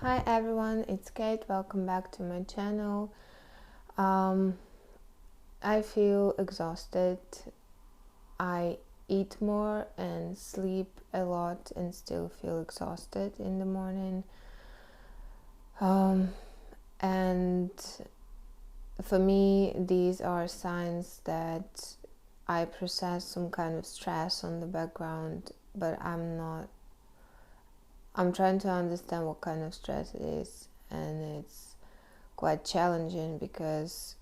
Hi everyone, it's Kate. Welcome back to my channel. Um, I feel exhausted. I eat more and sleep a lot and still feel exhausted in the morning. And for me, these are signs that I process some kind of stress on the background, but I'm trying to understand what kind of stress it is, and it's quite challenging because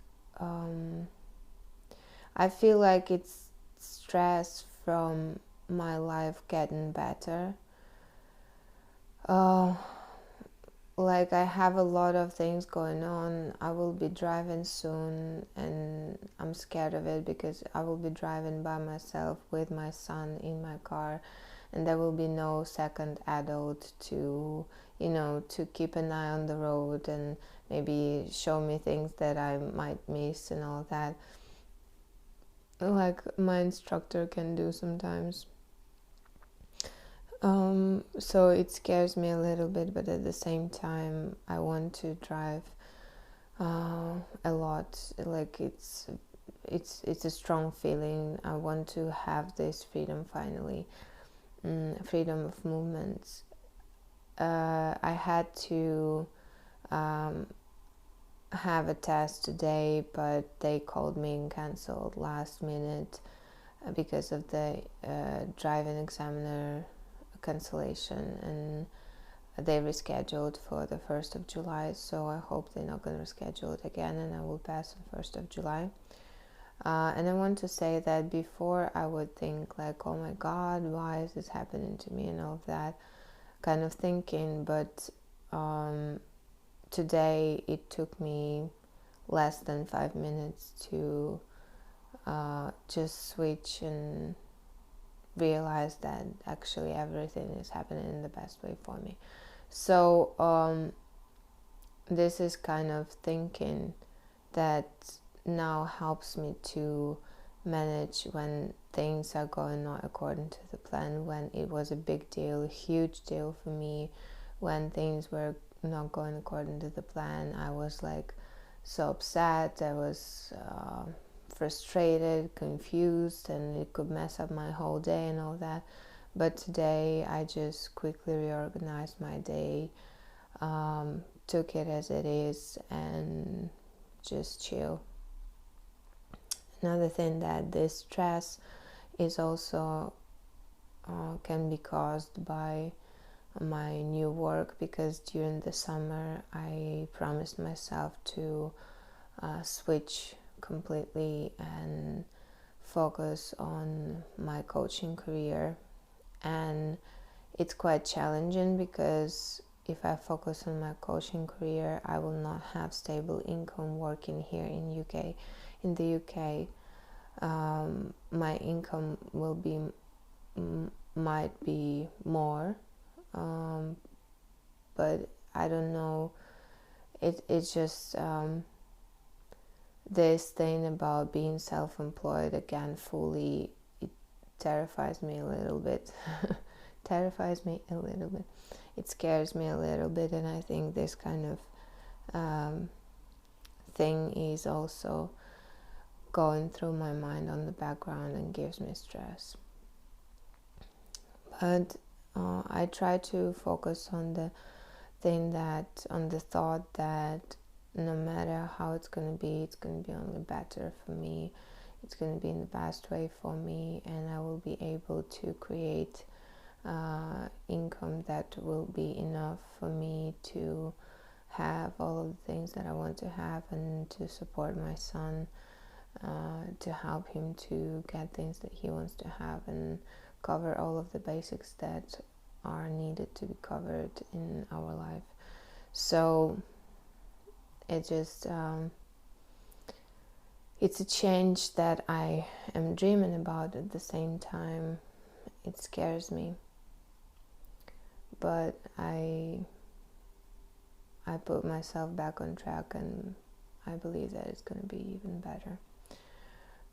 I feel like it's stress from my life getting better. Uh, like I have a lot of things going on. I will be driving soon and I'm scared of it because I will be driving by myself with my son in my car, and there will be no second adult to to keep an eye on the road and maybe show me things that I might miss and all that, like my instructor can do sometimes. So it scares me a little bit, but at the same time, I want to drive a lot. Like it's a strong feeling. I want to have this freedom finally, freedom of movements. I had to have a test today, but they called me and cancelled last minute because of the driving examiner cancellation, and they rescheduled for the 1st of July, so I hope they're not going to reschedule it again and I will pass on 1st of July. And I want to say that before I would think like, oh my god, why is this happening to me and all of that kind of thinking, but today it took me less than 5 minutes to just switch and realize that actually everything is happening in the best way for me. So this is kind of thinking that now helps me to manage when things are going not according to the plan, when it was a big deal, a huge deal for me. When things were not going according to the plan, I was like so upset. I was frustrated, confused, and it could mess up my whole day and all that. But today I just quickly reorganized my day, took it as it is, and just chill. Another thing that this stress is also can be caused by my new work, because during the summer I promised myself to switch completely and focus on my coaching career, and it's quite challenging because if I focus on my coaching career, I will not have stable income working here in UK. In the UK, my income will be might be more, but I don't know. It's just this thing about being self-employed again fully. It terrifies me a little bit. Terrifies me a little bit. It scares me a little bit, and I think this kind of thing is also going through my mind on the background and gives me stress. But I try to focus on the thought that no matter how it's going to be only better for me. It's going to be in the best way for me, and I will be able to create income that will be enough for me to have all of the things that I want to have, and to support my son, to help him to get things that he wants to have, and cover all of the basics that are needed to be covered in our life. So it just it's a change that I am dreaming about. At the same time, it scares me, but I put myself back on track, and I believe that it's going to be even better.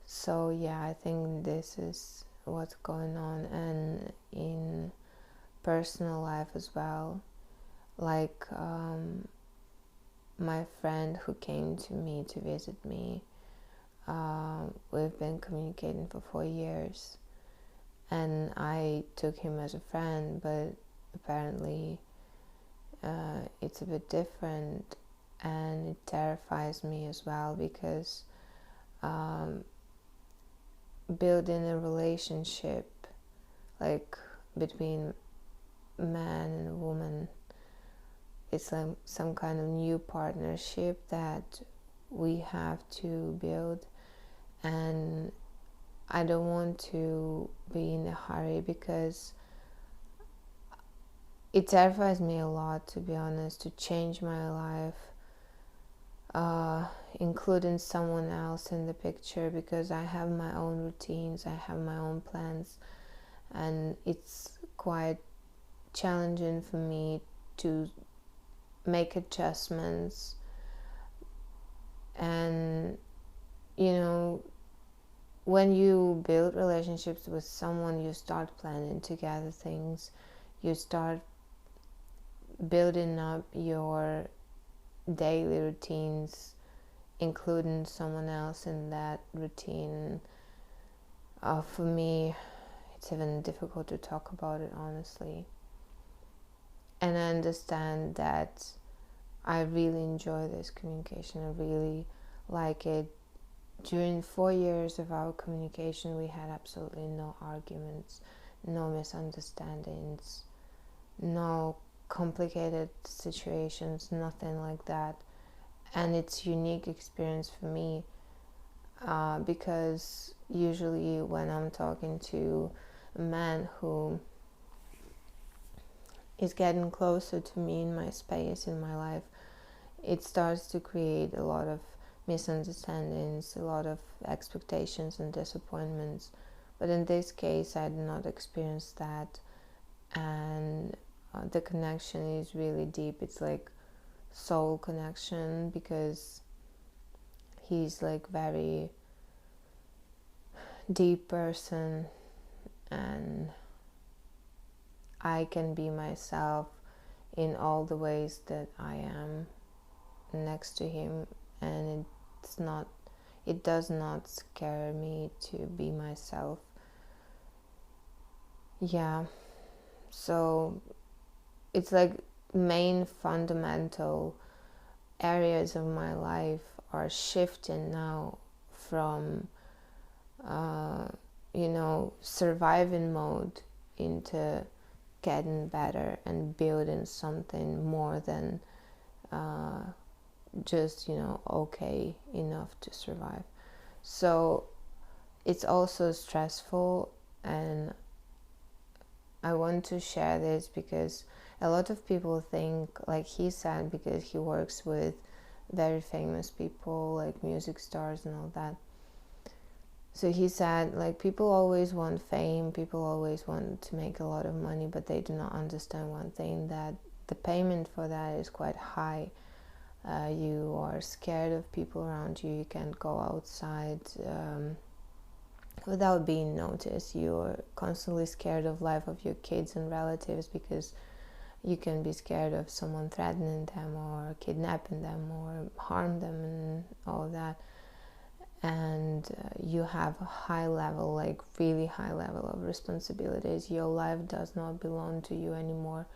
So yeah, I think this is what's going on. And in personal life as well, Like my friend who came to me to visit me, we've been communicating for 4 years, and I took him as a friend, but apparently it's a bit different, and it terrifies me as well, because building a relationship like between a man and a woman, it's like some kind of new partnership that we have to build, and I don't want to be in a hurry, because it terrifies me a lot, to be honest, to change my life, including someone else in the picture, because I have my own routines, I have my own plans, and it's quite challenging for me to make adjustments. And when you build relationships with someone, you start planning together things, you start building up your daily routines, including someone else in that routine. For me, it's even difficult to talk about it, honestly. And I understand that I really enjoy this communication. I really like it. During 4 years of our communication, we had absolutely no arguments, no misunderstandings, no complicated situations, nothing like that. And it's a unique experience for me, because usually when I'm talking to a man who is getting closer to me in my space, in my life, it starts to create a lot of misunderstandings, a lot of expectations and disappointments. But in this case, I did not experience that, and the connection is really deep. It's like soul connection, because he's like very deep person, and I can be myself in all the ways that I am next to him, and it does not scare me to be myself. Yeah, so it's like main fundamental areas of my life are shifting now from surviving mode into getting better and building something more than just okay enough to survive. So it's also stressful, and I want to share this because a lot of people think, like he said, because he works with very famous people like music stars and all that. So he said, like, people always want fame, people always want to make a lot of money, but they do not understand one thing, that the payment for that is quite high. You are scared of people around you, you can't go outside without being noticed. You're constantly scared of life of your kids and relatives, because you can be scared of someone threatening them or kidnapping them or harm them and all that. And you have a high level, like really high level of responsibilities. Your life does not belong to you anymore.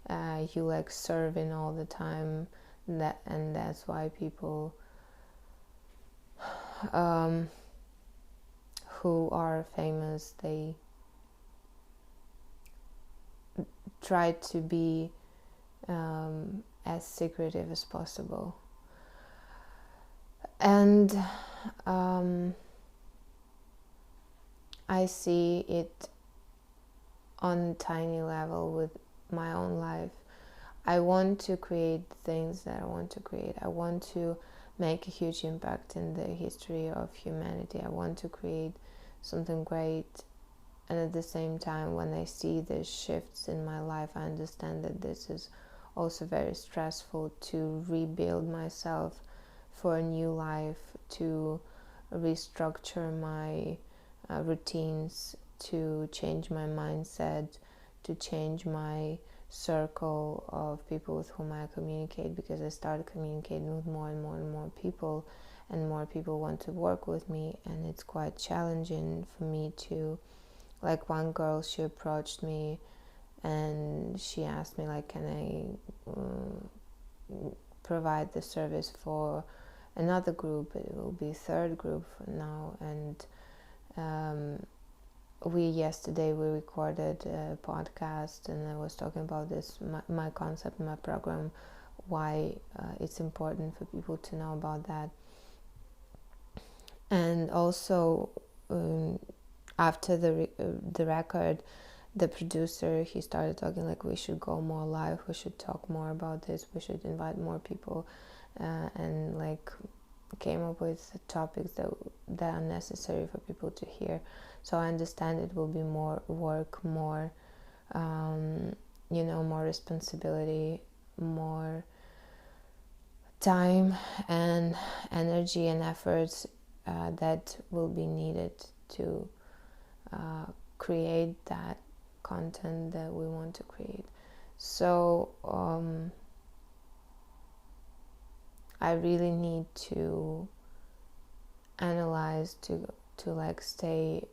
You like serving all the time, and that's why people who are famous, they try to be as secretive as possible. And I see it on a tiny level with my own life. I want to create things that I want to create. I want to make a huge impact in the history of humanity. I want to create something great. And at the same time, when I see the shifts in my life, I understand that this is also very stressful, to rebuild myself for a new life, to restructure my routines, to change my mindset, to change my circle of people with whom I communicate, because I started communicating with more and more and more people, and more people want to work with me, and it's quite challenging for me to, like, one girl, she approached me and she asked me, like, can I provide the service for another group? It will be third group now. And yesterday we recorded a podcast, and I was talking about this, my concept, my program, why it's important for people to know about that. And also after the record, the producer, he started talking like, we should go more live, we should talk more about this, we should invite more people, and like came up with topics that are necessary for people to hear. So I understand it will be more work, more more responsibility, more time and energy and efforts that will be needed to create that content that we want to create. So I really need to analyze, to like stay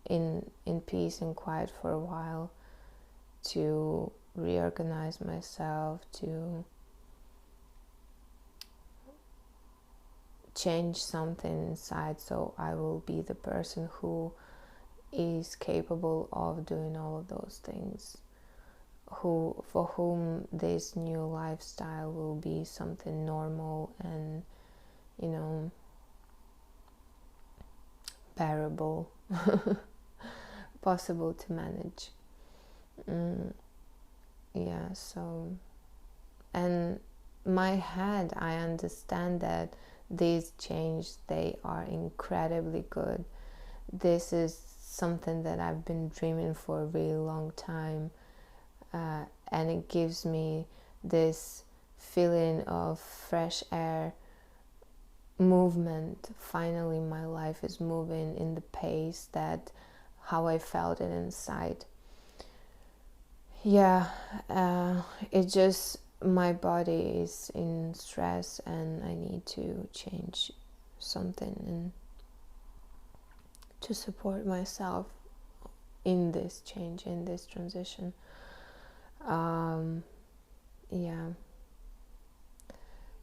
in peace and quiet for a while, to reorganize myself, to change something inside, so I will be the person who is capable of doing all of those things, for whom this new lifestyle will be something normal and bearable, possible to manage. So, and my head, I understand that these changes, they are incredibly good. This is something that I've been dreaming for a really long time, and it gives me this feeling of fresh air, movement. Finally my life is moving in the pace that how I felt it inside. It just, my body is in stress and I need to change something and to support myself in this change, in this transition.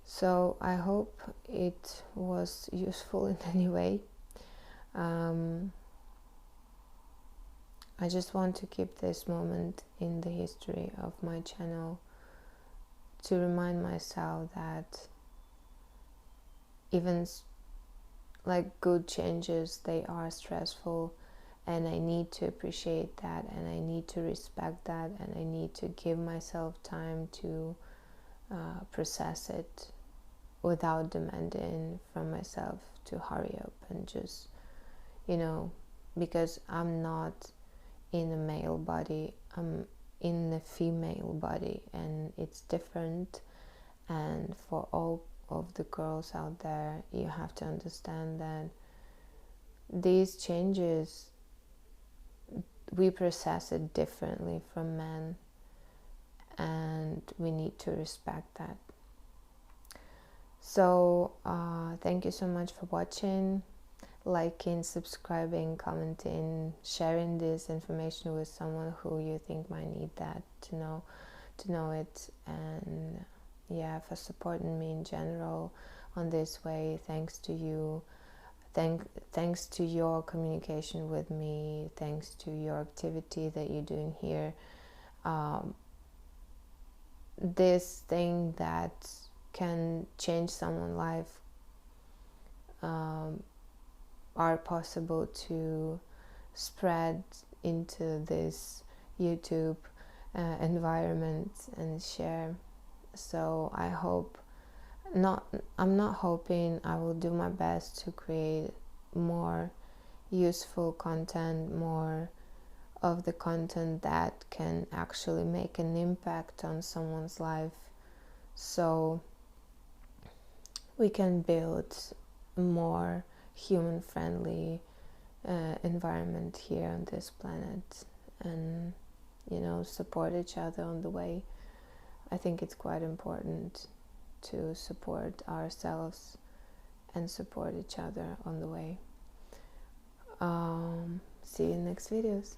So I hope it was useful in any way. I just want to keep this moment in the history of my channel to remind myself that even like good changes, they are stressful, and I need to appreciate that, and I need to respect that, and I need to give myself time to process it without demanding from myself to hurry up and just, because I'm not in a male body, I'm in a female body, and it's different. And for all of the girls out there, you have to understand that these changes, we process it differently from men, and we need to respect that. So thank you so much for watching, liking, subscribing, commenting, sharing this information with someone who you think might need that, to know it, and for supporting me in general on this way. Thanks to you, thanks to your communication with me, thanks to your activity that you're doing here. This thing that can change someone's life are possible to spread into this YouTube environment and share. So I hope, I'm not hoping, I will do my best to create more useful content, more of the content that can actually make an impact on someone's life, so we can build a more human-friendly environment here on this planet. And support each other on the way. I think it's quite important to support ourselves and support each other on the way. See you in next videos.